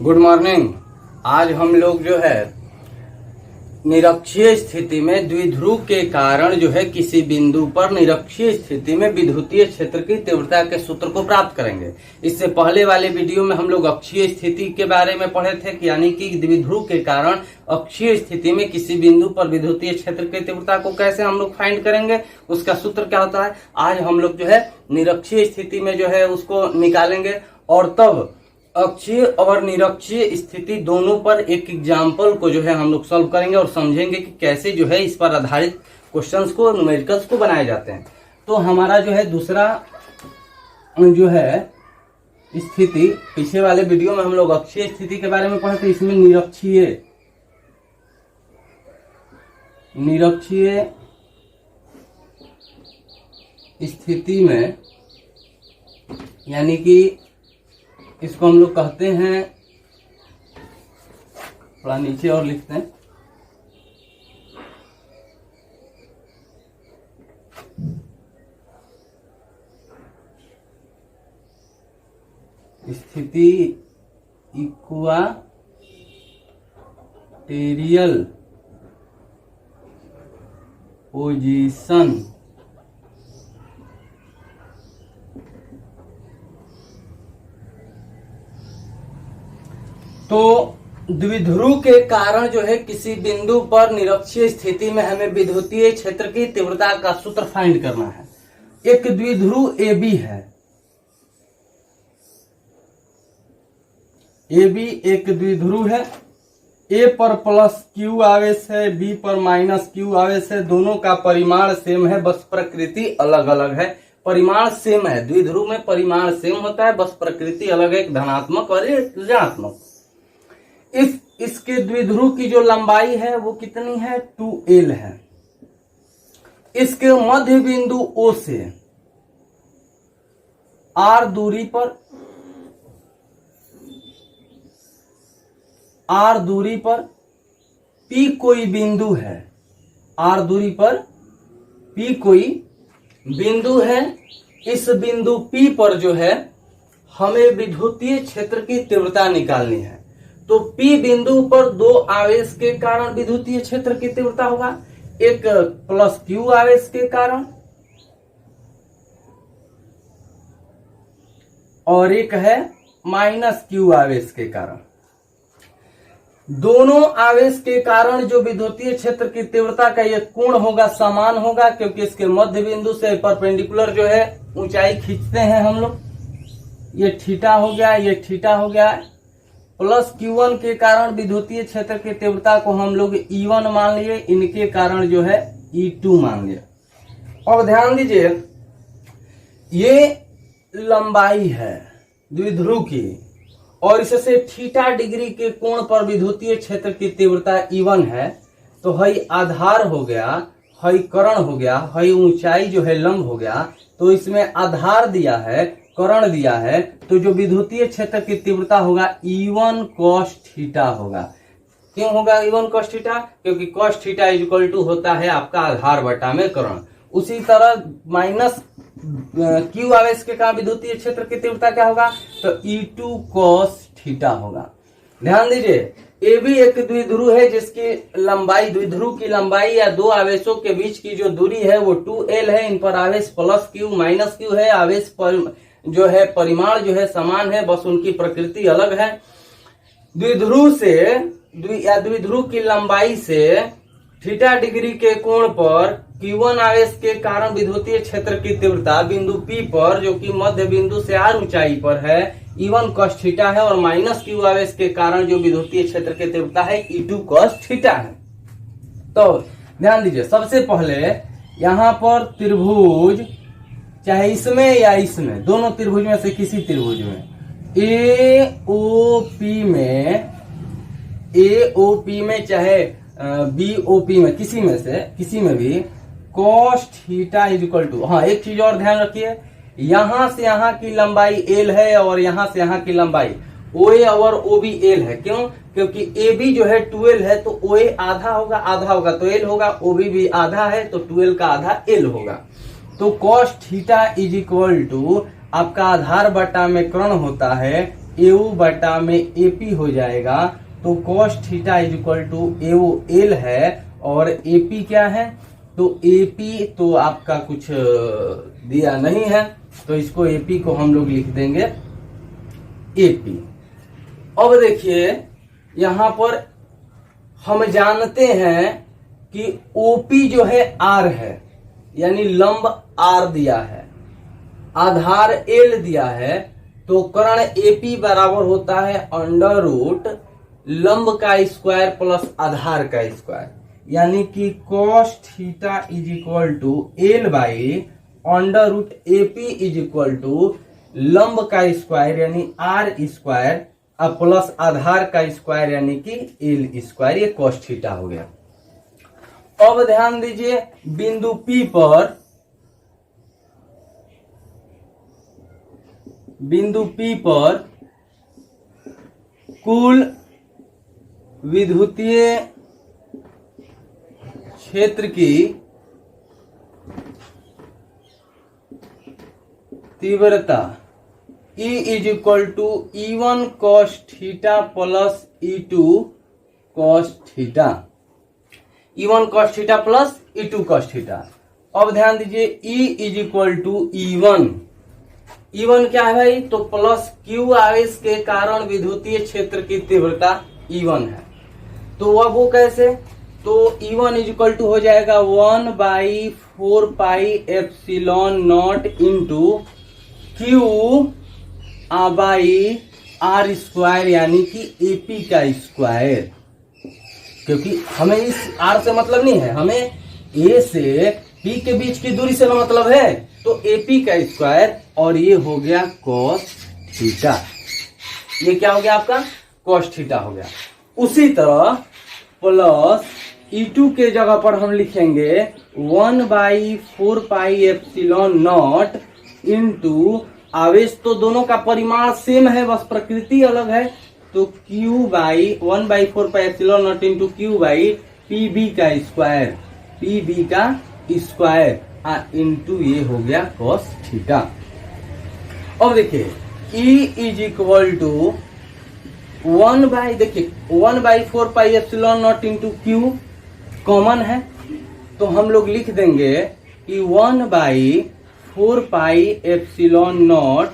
Good morning. आज हम लोग जो है निरक्षीय स्थिति में द्विध्रुव के कारण जो है किसी बिंदु पर निरक्षीय स्थिति में विद्युतीय क्षेत्र की तीव्रता के सूत्र को प्राप्त करेंगे। इससे पहले वाले वीडियो में हम लोग अक्षीय स्थिति के बारे में पढ़े थे, यानी कि द्विध्रुव के कारण अक्षीय स्थिति में किसी बिंदु पर विद्युतीय क्षेत्र की तीव्रता को कैसे हम लोग फाइंड करेंगे, उसका सूत्र क्या होता है। आज हम लोग जो है निरक्षीय स्थिति में जो है उसको निकालेंगे और तब अक्षीय और निरक्षीय स्थिति दोनों पर एक एग्जाम्पल को जो है हम लोग सॉल्व करेंगे और समझेंगे कि कैसे जो है इस पर आधारित क्वेश्चंस को, न्यूमेरिकल्स को बनाए जाते हैं। तो हमारा जो है दूसरा जो है स्थिति, पीछे वाले वीडियो में हम लोग अक्षीय स्थिति के बारे में पढ़े थे, इसमें निरक्षीय स्थिति में यानी कि इसको हम लोग कहते हैं, थोड़ा नीचे और लिखते हैं, स्थिति इक्वाटेरियल पोजीशन। तो द्विध्रुव के कारण जो है किसी बिंदु पर निरक्षीय स्थिति में हमें विद्युतीय क्षेत्र की तीव्रता का सूत्र फाइंड करना है। एक द्विध्रुव AB है, AB एक द्विध्रुव है। A पर प्लस Q आवेश है, B पर माइनस Q आवेश है। दोनों का परिमाण सेम है, बस प्रकृति अलग अलग है। परिमाण सेम है, द्विध्रुव में परिमाण सेम होता है, बस प्रकृति अलग है, एक धनात्मक और एक ऋणात्मक। इसके द्विध्रुव की जो लंबाई है वो कितनी है, 2L है। इसके मध्य बिंदु O से R दूरी पर P कोई बिंदु है, R दूरी पर P कोई बिंदु है। इस बिंदु P पर जो है हमें विद्युतीय क्षेत्र की तीव्रता निकालनी है। तो P बिंदु पर दो आवेश के कारण विद्युतीय क्षेत्र की तीव्रता होगा, एक प्लस Q आवेश के कारण और एक है माइनस Q आवेश के कारण। दोनों आवेश के कारण जो विद्युतीय क्षेत्र की तीव्रता का ये कोण होगा समान होगा, क्योंकि इसके मध्य बिंदु से परपेंडिकुलर जो है ऊंचाई खींचते हैं हम लोग। ये थीटा हो गया, ये थीटा हो गया। प्लस Q1 के कारण विद्युतीय क्षेत्र की तीव्रता को हम लोग E1 मान लिए, इनके कारण जो है E2 मान लिए। और ध्यान दीजिए, ये लंबाई है द्विध्रुव की और इससे थीटा डिग्री के कोण पर विद्युतीय क्षेत्र की तीव्रता E1 है। तो हई आधार हो गया, हई कर्ण हो गया, हई ऊंचाई जो है लंब हो गया। तो इसमें आधार दिया है, कर्ण दिया है, तो जो विद्युतीय क्षेत्र की तीव्रता होगा E1 cos थीटा होगा। क्यों होगा E1 cos थीटा? क्योंकि cos थीटा इक्वल टू होता है आपका आधार बटा में कर्ण। उसी तरह माइनस Q आवेश के कारण विद्युतीय क्षेत्र की तीव्रता क्या होगा, तो E2 cos थीटा होगा। ध्यान दीजिए, AB एक द्विध्रुव है जिसकी लंबाई, द्विध्रुव की लंबाई या दो आवेशों के बीच की जो दूरी है वो 2L है। इन पर आवेश प्लस Q माइनस Q है। आवेश पर जो है परिमाण जो है समान है, बस उनकी प्रकृति अलग है। द्विध्रुव से या द्विध्रुव की लंबाई से थीटा डिग्री के कोण पर Q1 आवेश के कारण विद्युतीय क्षेत्र की तीव्रता बिंदु P पर, जो कि मध्य बिंदु से R ऊंचाई पर है, E1 cos थीटा है। और माइनस Q आवेश के कारण जो विद्युतीय क्षेत्र की तीव्रता है E2 cos थीटा है। तो ध्यान दीजिए, सबसे पहले यहां पर त्रिभुज, चाहे इसमें या इसमें, दोनों त्रिभुज में से किसी त्रिभुज में AOP में चाहे BOP में, किसी में भी cos थीटा इक्वल टू, हाँ एक चीज और ध्यान रखिए, यहां से यहां की लंबाई L है और यहां से यहां की लंबाई OA और OB L है। क्यों? क्योंकि AB जो है 2L है, तो OA आधा होगा तो L होगा, OB भी आधा है तो 2L का आधा L होगा। तो cos theta is equal to आपका आधार बटा में कर्ण होता है एयू बटा में एपी हो जाएगा। तो cos theta is equal to AU L है और एपी क्या है, तो एपी तो आपका कुछ दिया नहीं है, तो इसको एपी को हम लोग लिख देंगे एपी। अब देखिए यहां पर हम जानते हैं कि ओपी जो है आर है, यानी लंब आर दिया है, आधार एल दिया है, तो कर्ण एपी बराबर होता है अंडर रूट लंब का स्क्वायर प्लस आधार का स्क्वायर, यानी कि cos theta is equal to L by under root AP is equal to लंब का स्क्वायर यानी आर स्क्वायर प्लस आधार का स्क्वायर यानी कि एल स्क्वायर, ये कॉस थीटा हो गया। अब ध्यान दीजिए बिंदु P पर कुल विद्युतीय क्षेत्र की तीव्रता E is equal to E1 cos theta plus E2 cos theta, E1 cos theta plus E2 cos theta. अब ध्यान दीजिए E is equal to E1, E1 क्या है भाई, तो प्लस Q आवेश के कारण विद्युतीय क्षेत्र की तीव्रता E1 है। तो अब वो कैसे, तो E1 इज इक्वल टू हो जाएगा 1/4 pi epsilon naught into Q by R square यानी कि एपी का स्क्वायर, क्योंकि हमें इस आर से मतलब नहीं है, हमें ए से पी के बीच की दूरी से मतलब है, तो एपी का स्क्वायर और ये हो गया कॉस थीटा, ये क्या हो गया आपका कॉस थीटा हो गया। उसी तरह प्लस E2 के जगह पर हम लिखेंगे 1/4 पाई एप्सिलॉन नॉट इंटू, आवेश तो दोनों का परिमाण सेम है, बस प्रकृति अलग है, तो Q by 1/4 pi epsilon naught into Q by PB का स्क्वायर, पीबी का स्क्वायर इंटू ये हो गया कॉस थीटा। अब देखिए E is equal to 1/4 pi epsilon naught into Q common है, तो हम लोग लिख देंगे कि 1/4 पाई एप्सिलॉन नॉट,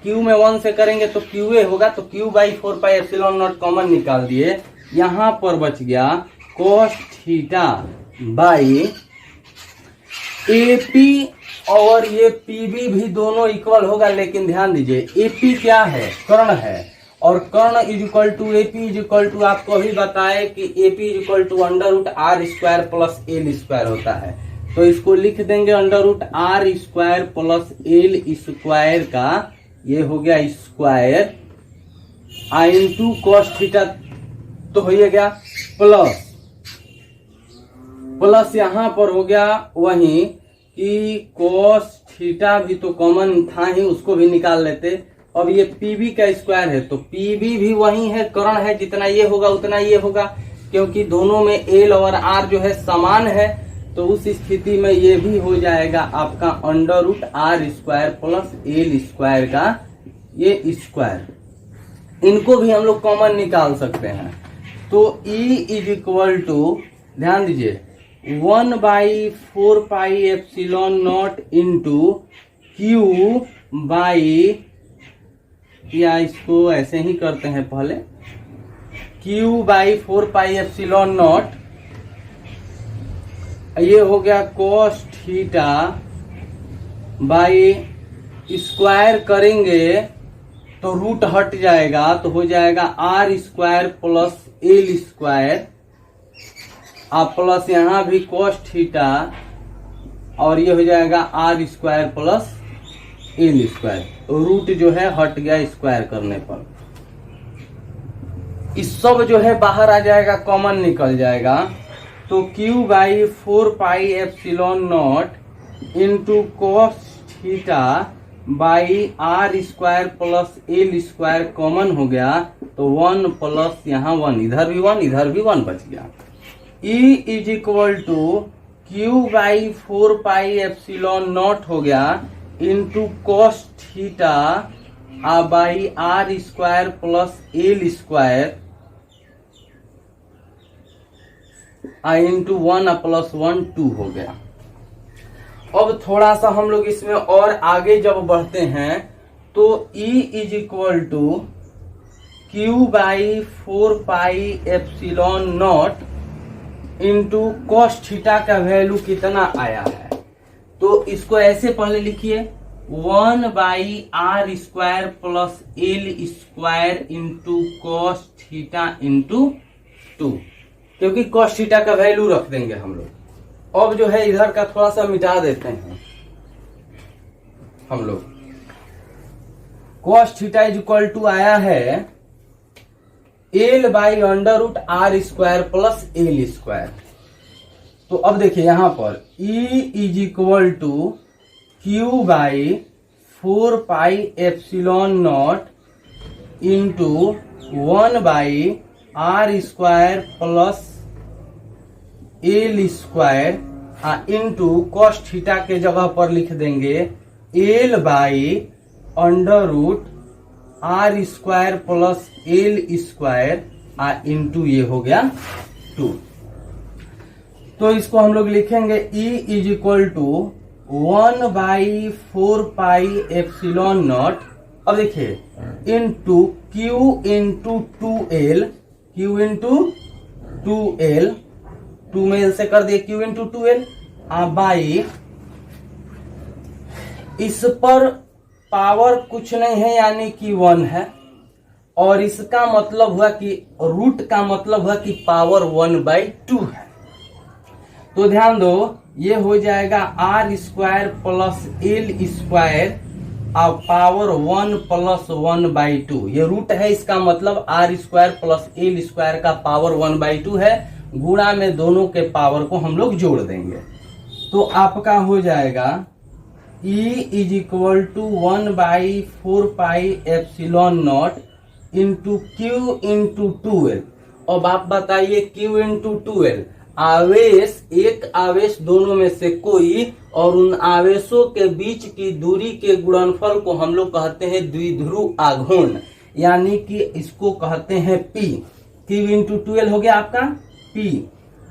Q में 1 से करेंगे तो QA होगा, तो Q/4 pi epsilon not common निकाल दिए, यहां पर बच गया कॉस थीटा बाई एपी, और ये पीबी भी दोनों इक्वल होगा, लेकिन ध्यान दीजिए एपी क्या है, कर्ण है, और कर्ण is equal to AP is equal to, आपको अभी बताए कि AP is equal to under root R square plus L square होता है, तो इसको लिख देंगे under root R square plus L square का, ये हो गया स्क्वायर इंटू कॉस थीटा, तो हो गया प्लस यहां पर हो गया वही कि कॉस थीटा भी तो कॉमन था ही, उसको भी निकाल लेते। अब ये पीबी का स्क्वायर है, तो पीबी भी वही है, कर्ण है, जितना ये होगा उतना ये होगा, क्योंकि दोनों में एल और आर जो है समान है, तो उस स्थिति में ये भी हो जाएगा आपका under root R square plus L square का ये स्क्वायर, इनको भी हम लोग कॉमन निकाल सकते हैं। तो E इज इक्वल टू, ध्यान दीजिए 1/4 pi epsilon naught into Q by, या इसको ऐसे ही करते हैं पहले, Q/4 पाई एप्सिलॉन नॉट, ये हो गया कॉस थीटा बाई स्क्वायर करेंगे तो रूट हट जाएगा, तो हो जाएगा R square plus L square, plus यहां भी कॉस थीटा, और ये हो जाएगा R square plus L square, तो रूट जो है हट गया स्क्वायर करने पर, इस सब जो है बाहर आ जाएगा, कॉमन निकल जाएगा, तो Q/4 pi epsilon naught into cos theta by R square plus L square common हो गया, तो 1 प्लस यहाँ 1, इधर भी 1 इधर भी 1 बच गया। E is equal to Q/4 pi epsilon naught हो गया into cos theta by R square plus L square into 1 plus 1 2 हो गया। अब थोड़ा सा हम लोग इसमें और आगे जब बढ़ते हैं तो E is equal to Q by 4 pi epsilon naught into cos theta का वैल्यू कितना आया है, तो इसको ऐसे पहले लिखिए 1 by R square plus L square into cos theta into 2, क्योंकि कॉस थीटा का वैल्यू रख देंगे हम लोग। अब जो है इधर का थोड़ा सा मिटा देते हैं हम लोग। Cos theta is equal to आया है L by under root R square plus L square. तो अब देखिए यहां पर E is equal to Q by 4 pi epsilon naught into 1 by R square plus L square into cos theta के जगह पर लिख देंगे L by under root R square plus L square into ये हो गया 2। तो इसको हम लोग लिखेंगे E is equal to 1 by 4 pi epsilon naught, अब देखिए into Q into 2L, Q into 2L, 2 में L से कर दिए क्यू इंटू 2L बाई, इस पर पावर कुछ नहीं है यानी कि 1 है, और इसका मतलब हुआ कि रूट का मतलब हुआ कि पावर 1/2 है। तो ध्यान दो ये हो जाएगा R square plus L square और पावर 1 प्लस 1/2, ये रूट है, इसका मतलब R square plus L square का पावर 1/2 है, गुणा में दोनों के पावर को हम लोग जोड़ देंगे। तो आपका हो जाएगा E is equal to 1 by 4 pi epsilon naught into Q into 2L। अब आप बताइए क्यू इंटू 2L, आवेश, एक आवेश दोनों में से कोई और उन आवेशों के बीच की दूरी के गुणनफल को हम लोग कहते हैं द्विध्रुव आघूर्ण, यानी कि इसको कहते हैं P। क्यू इंटू 2L हो गया आपका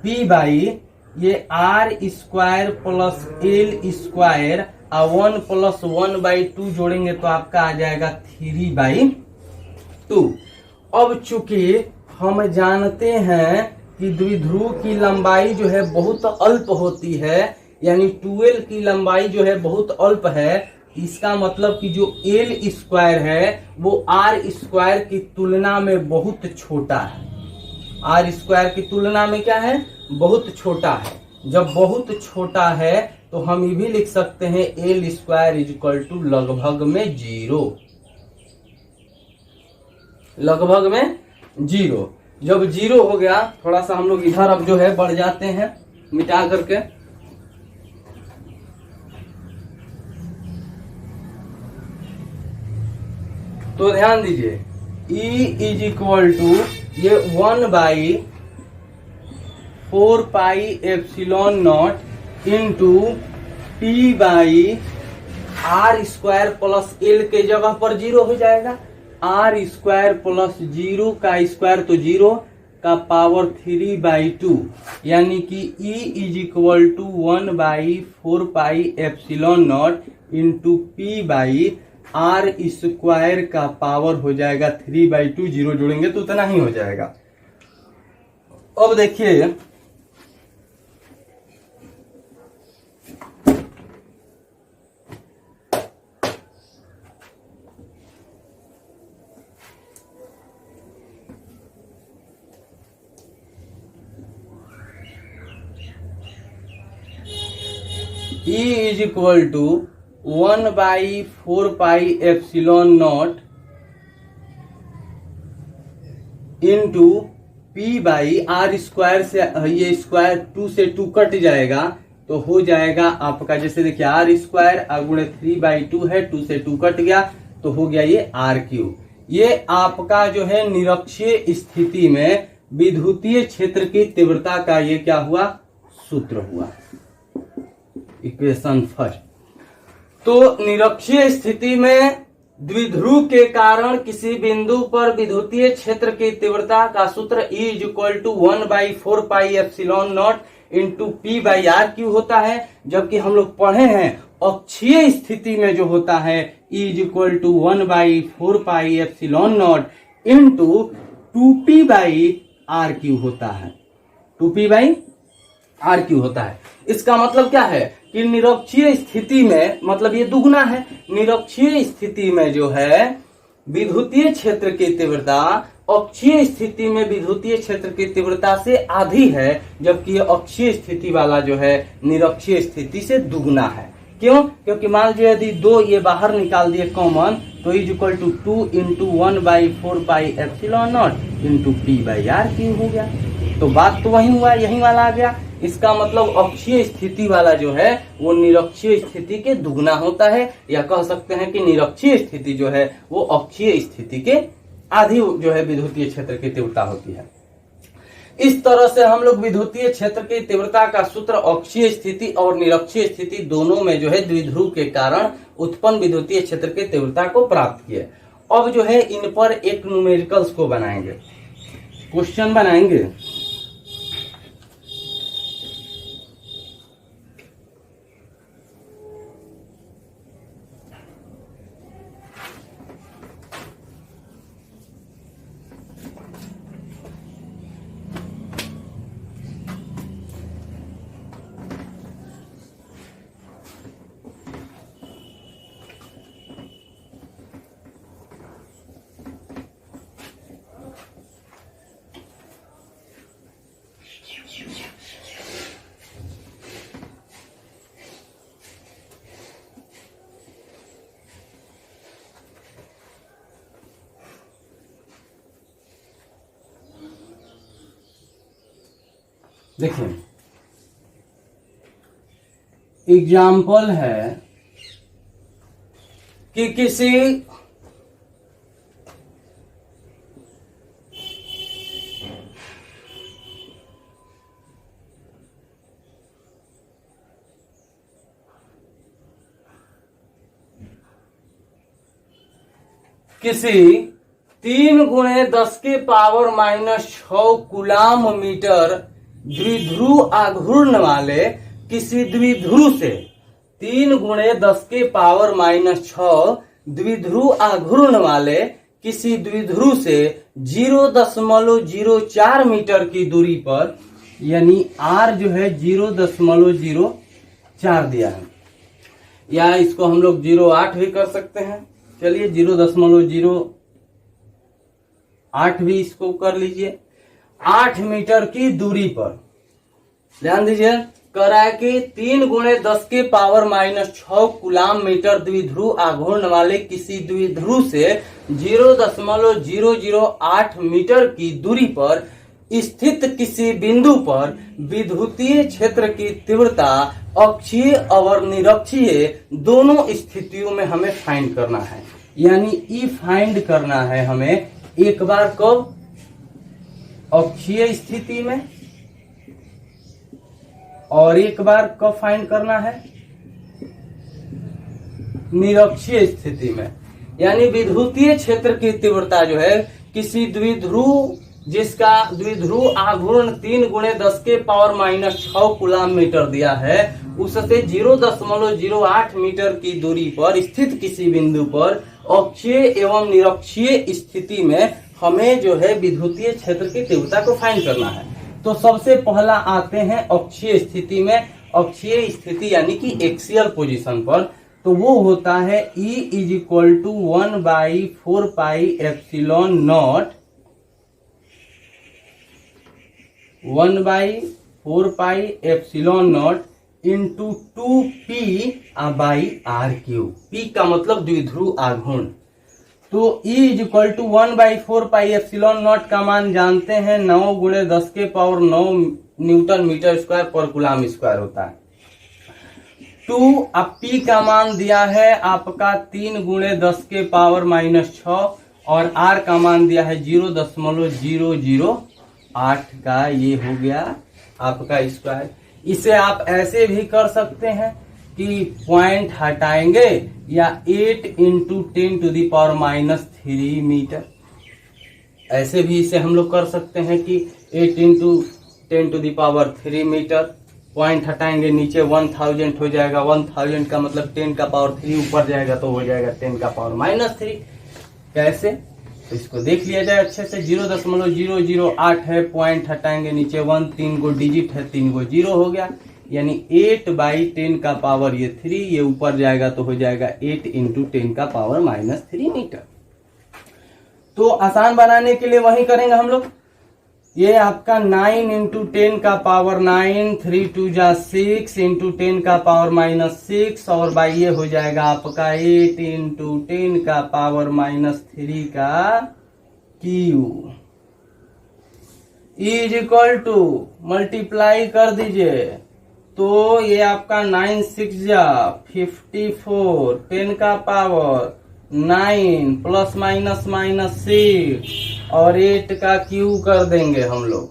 P बाई ये R square plus L square और 1 प्लस 1/2 जोड़ेंगे तो आपका आ जाएगा 3/2। अब चूंकि हम जानते हैं कि द्विध्रुव की लंबाई जो है बहुत अल्प होती है, यानी 2L की लंबाई जो है बहुत अल्प है, इसका मतलब कि जो एल स्क्वायर है वो आर स्क्वायर की तुलना में बहुत छोटा है। आर स्क्वायर की तुलना में क्या है, बहुत छोटा है। जब बहुत छोटा है तो हम ये भी लिख सकते हैं L square is equal to लगभग में 0, लगभग में 0। जब 0 हो गया, थोड़ा सा हम लोग इधर अब जो है बढ़ जाते हैं मिटा करके, तो ध्यान दीजिए E इज इक्वल टू ये 1 by 4 pi epsilon naught into P by R square plus L के जगह पर 0 हो जाएगा, आर स्क्वायर प्लस 0 का स्क्वायर तो 0 का पावर 3/2, यानी कि E is equal to 1 by 4 pi epsilon naught into P by R square का पावर हो जाएगा 3/2, 0 जोड़ेंगे तो उतना ही हो जाएगा। अब देखिए E is equal to 1 by 4 pi epsilon naught into P by R square से ये स्क्वायर 2 से 2 कट जाएगा तो हो जाएगा आपका, जैसे देखिए आर स्क्वायर गुणे 3/2 है, 2 से 2 कट गया तो हो गया ये R3। ये आपका जो है निरक्षीय स्थिति में विद्युतीय क्षेत्र की तीव्रता का ये क्या हुआ, सूत्र हुआ, इक्वेशन फर्स्ट। तो निरक्षीय स्थिति में द्विध्रुव के कारण किसी बिंदु पर विद्युतीय क्षेत्र की तीव्रता का सूत्र E is equal to 1/4πε0 into P by R cube होता है। जबकि हम लोग पढ़े हैं अक्षीय स्थिति में जो होता है E is equal to 1/4πε0 into 2p by R cube होता है, 2p बाई आर क्यू होता है। इसका मतलब क्या है कि निरक्षीय स्थिति में, मतलब ये दुगना है, निरक्षीय स्थिति में जो है विद्युतीय क्षेत्र की तीव्रता अक्षीय स्थिति में विद्युतीय क्षेत्र की तीव्रता से आधी है, जबकि ये अक्षीय स्थिति वाला जो है निरक्षीय स्थिति से दुगना है। क्यों? क्योंकि मान लीजिए यदि दो ये बाहर निकाल दिए कॉमन, तो is equal to 2 into 1/4πε0 into P by R cube हो गया। तो बात तो वही हुआ, यही वाला आ गया। इसका मतलब अक्षीय स्थिति वाला जो है वो निरक्षीय स्थिति के दुगना होता है, या कह सकते हैं कि निरक्षीय स्थिति जो है वो अक्षीय स्थिति के आधी जो है विद्युतीय क्षेत्र की तीव्रता होती है। इस तरह से हम लोग विद्युतीय क्षेत्र की तीव्रता का सूत्र अक्षीय स्थिति और निरक्षीय स्थिति दोनों में जो है द्विध्रुव के कारण उत्पन्न विद्युतीय क्षेत्र की तीव्रता को प्राप्त किए। अब जो है इन पर एक न्यूमेरिकल्स को बनाएंगे, क्वेश्चन बनाएंगे। देखिए एग्जाम्पल है कि किसी किसी 3×10⁻⁶ कूलाम मीटर द्विध्रुव आघूर्ण वाले किसी द्विध्रुव से 3×10⁻⁶ द्विध्रुव आघूर्ण वाले किसी द्विध्रुव से 0.04 मीटर की दूरी पर, यानी r जो है 0.04 दिया है, या इसको हम लोग 0.8 भी कर सकते हैं। चलिए 0.08 भी इसको कर लीजिए। 8 मीटर की दूरी पर ध्यान दीजिए, कह रहा है कि 3×10⁻⁶ कूलाम मीटर द्विध्रुव आघूर्ण वाले किसी द्विध्रुव से 0.008 मीटर की दूरी पर स्थित किसी बिंदु पर विद्युतीय क्षेत्र की तीव्रता अक्षीय और निरक्षीय दोनों स्थितियों में हमें फाइंड करना है। यानी ई फाइंड करना है हमें, एक बार कब? अक्षीय स्थिति में, और एक बार कब फाइंड करना है? निरक्षीय स्थिति में। यानी विद्युतीय क्षेत्र की तीव्रता जो है किसी द्विध्रुव, जिसका द्विध्रुव आघूर्ण 3×10⁻⁶ कूलाम मीटर दिया है, उससे 0.08 मीटर की दूरी पर स्थित किसी बिंदु पर अक्षीय एवं निरक्षीय स्थिति में हमें जो है विद्युतीय क्षेत्र की तीव्रता को फाइंड करना है। तो सबसे पहला आते हैं अक्षीय स्थिति में। अक्षीय स्थिति यानी कि एक्सियल पोजीशन पर, तो वो होता है E is equal to 1/4πε0 into 2p by R cube. P का मतलब द्विध्रुव आघूर्ण। तो E इज इक्वल टू 1/4πε0 का मान जानते हैं 9×10⁹ न्यूटन मीटर स्क्वायर पर कूलाम स्क्वायर होता है। 2 अब P का मान दिया है आपका 3×10⁻⁶ और R का मान दिया है 0.008 का, ये हो गया आपका स्क्वायर। इसे आप ऐसे भी कर सकते हैं कि पॉइंट हटाएंगे या 8 इंटू 10⁻³ मीटर। ऐसे भी इसे हम लोग कर सकते हैं कि 8 इंटू 10⁻³ मीटर, पॉइंट हटाएंगे नीचे 1000 हो जाएगा, 1000 का मतलब 10⁻³ ऊपर जाएगा तो हो जाएगा 10⁻³ कैसे, तो इसको देख लिया जाए अच्छे से। 0.008 है, पॉइंट हटाएंगे नीचे 1, 3 गो डिजिट है, 3 गो 0 हो गया, यानी 8/10⁻³ ये ऊपर जाएगा तो हो जाएगा 8 इंटू 10⁻³ मीटर। तो आसान बनाने के लिए वही करेंगे हम लोग। ये आपका 9 इंटू 10⁹, 3 2 जा 6 इंटू 10⁻⁻6 और बाई ये हो जाएगा आपका 8 इंटू 10⁻³ का Q is equal to multiply कर दीजिए तो ये आपका 9 6 जा 54, 10⁻9 प्लस माइनस माइनस 6 और 8 का क्यू कर देंगे हम लोग।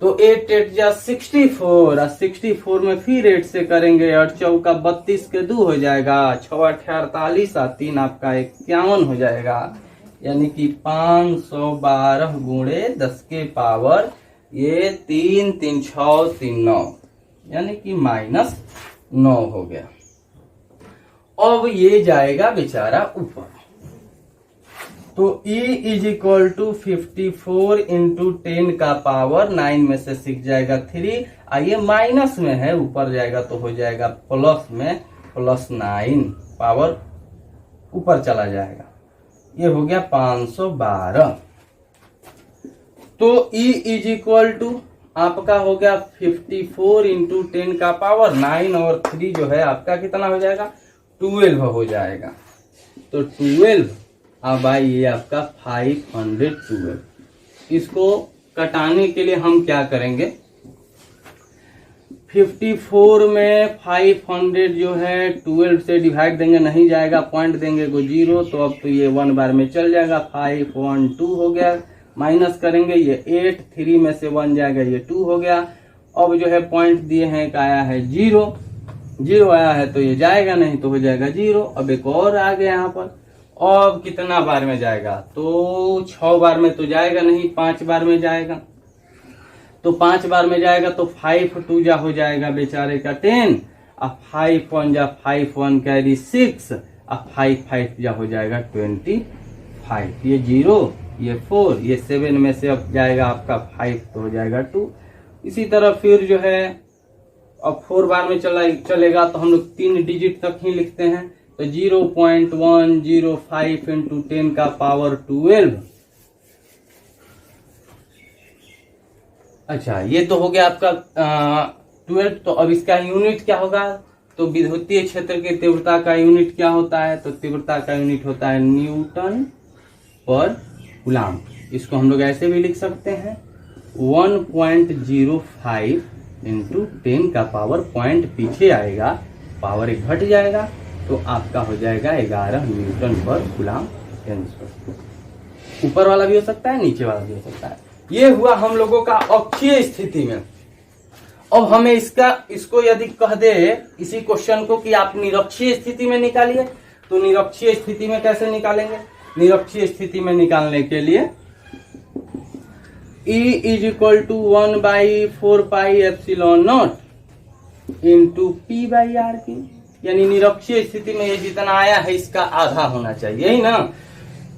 तो 8 8 जा 64 और 64 में फिर 8 से करेंगे, 8 चौका 32 के 2 हो जाएगा, 6 8 48 और 3 आपका 51 हो जाएगा, यानी कि 512 गुणे 10 के पावर ये 3 3 6 3 9 यानी कि -9 हो गया। अब ये जाएगा बेचारा ऊपर, तो E is equal to 54 into 10⁻9 में से 6 जाएगा 3, आइए माइनस में है ऊपर जाएगा तो हो जाएगा प्लस में +9 पावर ऊपर चला जाएगा, ये हो गया 512। तो E इज इक्वल टू आपका हो गया 54 इंटू 10⁻9 और 3 जो है आपका कितना हो जाएगा 12 हो जाएगा। तो 12 अब ये आपका 512। इसको कटाने के लिए हम क्या करेंगे, 54 में 500 जो है 12 से डिवाइड देंगे, नहीं जाएगा, पॉइंट देंगे को 0, तो अब तो ये 1 बार में चल जाएगा, 512 हो गया, माइनस करेंगे ये 8, 3 में से 1 जाएगा, ये 2 हो गया। अब जो है पॉइंट दिए हैं एक आया है 0 आया है तो ये जाएगा नहीं तो हो जाएगा 0। अब एक और आ गया यहाँ पर, अब कितना बार में जाएगा, तो 6 बार में तो जाएगा नहीं, 5 बार में जाएगा, तो 5 बार में जाएगा तो 5 2 जा हो जाएगा बेचारे का 10, अब 5 1 जा 5 1 कैरी 6, अब 5 5 जा हो जाएगा 25, ये 0 ये 4 ये 7 में से अब जाएगा आपका 5 तो हो जाएगा 2। इसी तरह फिर जो है अब 4 बार में चलेगा तो हम लोग 3 डिजिट तक ही लिखते हैं, तो 0.105 इंटू 10⁻12। अच्छा ये तो हो गया आपका 12। तो अब इसका यूनिट क्या होगा, तो विद्युतीय क्षेत्र की तीव्रता का यूनिट क्या होता है, तो तीव्रता का यूनिट होता है न्यूटन पर कूलम्ब। इसको हम लोग ऐसे भी लिख सकते हैं 1.05 इंटू 10 का पावर, पॉइंट पीछे आएगा, पावर एक घट जाएगा तो आपका हो जाएगा 11 न्यूटन पर कूलम्ब। ऊपर वाला भी हो सकता है, नीचे वाला भी हो सकता है। ये हुआ हम लोगों का अक्षीय स्थिति में। अब हमें इसको यदि कह दे इसी क्वेश्चन को कि आप निरक्षीय स्थिति में निकालिए, तो निरक्षीय स्थिति में कैसे निकालेंगे, निरक्षीय स्थिति में निकालने के लिए E is equal to 1/4πε0 into P/R, यानी निरक्षीय स्थिति में ये जितना आया है इसका आधा होना चाहिए, यही ना।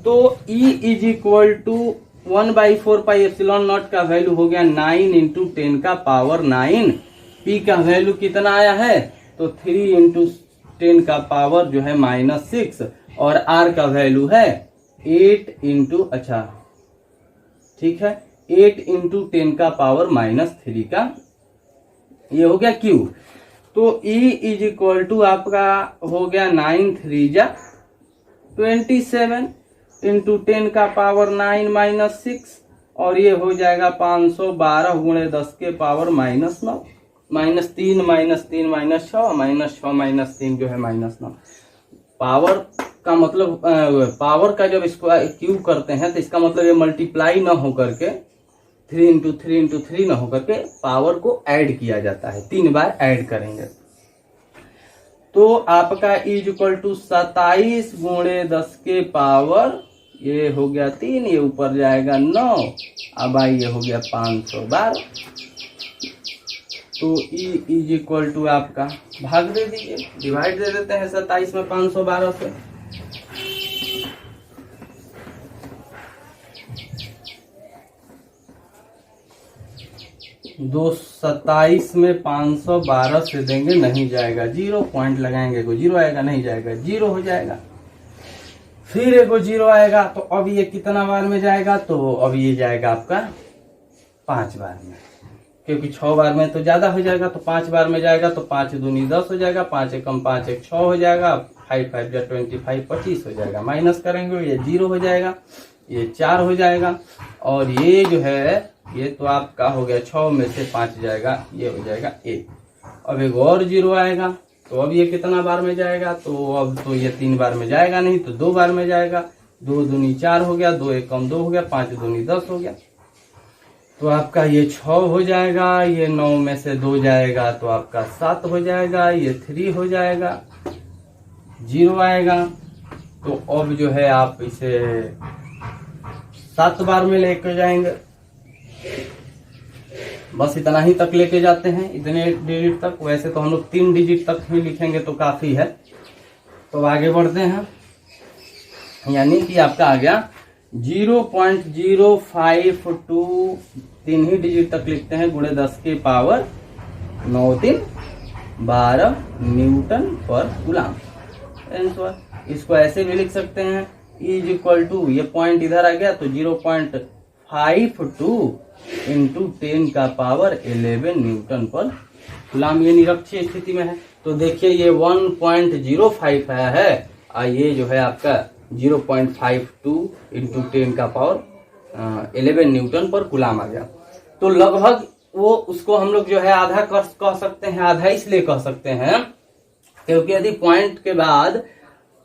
तो E इज इक्वल टू 1/4πε0 का वैल्यू हो गया 9 इंटू 10⁻9, P का वैल्यू कितना आया है, तो 3 इंटू 10 का पावर जो है -6 और R का वैल्यू है 8 इंटू, अच्छा ठीक है 8 इंटू 10 का पावर -3 का, ये हो गया Q। तो E इज इक्वल टू आपका हो गया 9 3 जा 27 इंटू 10 का पावर 9 -6 और ये हो जाएगा 512 गुणे 10 के पावर -9, -3 -3 -6 -3 जो है -9। पावर का मतलब पावर का जब इसको क्यू करते हैं तो इसका मतलब ये मल्टीप्लाई ना होकर के 3 इंटू 3 इंटू 3 ना होकर के पावर को ऐड किया जाता है, 3 बार ऐड करेंगे। तो आपका इज इक्वल टू 27 गुणे 10 के पावर, ये हो गया 3, ये ऊपर जाएगा 9, अब आई ये हो गया 512। तो ई इज इक्वल टू आपका भाग दे दीजिए, डिवाइड दे देते हैं 27 में 512 से। दो 27 में 512 से देंगे, नहीं जाएगा, 0 पॉइंट लगाएंगे, को 0 आएगा, नहीं जाएगा, 0 हो जाएगा। फिर एगो 0 आएगा, तो अब ये कितना बार में जाएगा, तो अब ये जाएगा आपका 5 बार में, क्योंकि 6 बार में तो ज्यादा हो जाएगा, तो 5 बार में जाएगा, तो 5 दूनी 10 हो जाएगा, 5 एकम 5 एक 6 हो जाएगा, 5 5 जा 25 25 हो जाएगा, माइनस करेंगे ये 0 हो जाएगा, ये 4 हो जाएगा, और ये जो है ये तो आपका हो गया 6 में से 5 जाएगा, ये हो जाएगा 1। अब एक और 0 आएगा, तो अब ये कितना बार में जाएगा, तो अब तो ये 3 बार में जाएगा नहीं, तो 2 बार में जाएगा, 2 दूनी 4 हो गया, 2 एकम 2 हो गया, 5 दूनी 10 हो गया, तो आपका ये 6 हो जाएगा, ये 9 में से 2 जाएगा, तो आपका 7 हो जाएगा, ये 3 हो जाएगा, 0 आएगा। तो अब जो है आप इसे 7 बार में लेके जाएंगे, बस इतना ही तक लेके जाते हैं, इतने डिजिट तक। वैसे तो हम लोग 3 डिजिट तक ही लिखेंगे तो काफी है। तो आगे बढ़ते हैं, यानी कि आपका आ गया 0.052, 3 ही डिजिट तक लिखते हैं, गुणे 10 के पावर 9 3 12 न्यूटन पर कूलम। इसको ऐसे भी लिख सकते हैं, इज इक्वल टू, ये पॉइंट इधर आ गया, तो 0.52 इंटू 10 का पावर 11 न्यूटन पर कूलम। ये निरक्षीय स्थिति में है, तो देखिए ये 1.05 है, और ये जो है आपका 0.52 इंटू 10 का पावर 11 न्यूटन पर कूलम आ गया। तो लगभग वो उसको हम लोग जो है आधा कह सकते हैं। आधा इसलिए कह सकते हैं क्योंकि यदि पॉइंट के बाद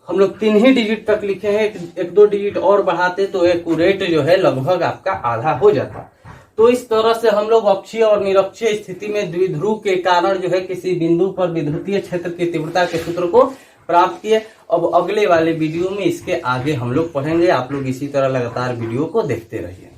हम लोग 3 ही डिजिट तक लिखे हैं, एक 2 डिजिट और बढ़ाते तो एक्यूरेट जो है लगभग आपका आधा हो जाता। तो इस तरह से हम लोग अक्षीय और निरक्षीय स्थिति में द्विध्रुव के कारण जो है किसी बिंदु पर विद्युतीय क्षेत्र की तीव्रता के सूत्र को प्राप्त किए। अब अगले वाले वीडियो में इसके आगे हम लोग पढ़ेंगे। आप लोग इसी तरह लगातार वीडियो को देखते रहिए।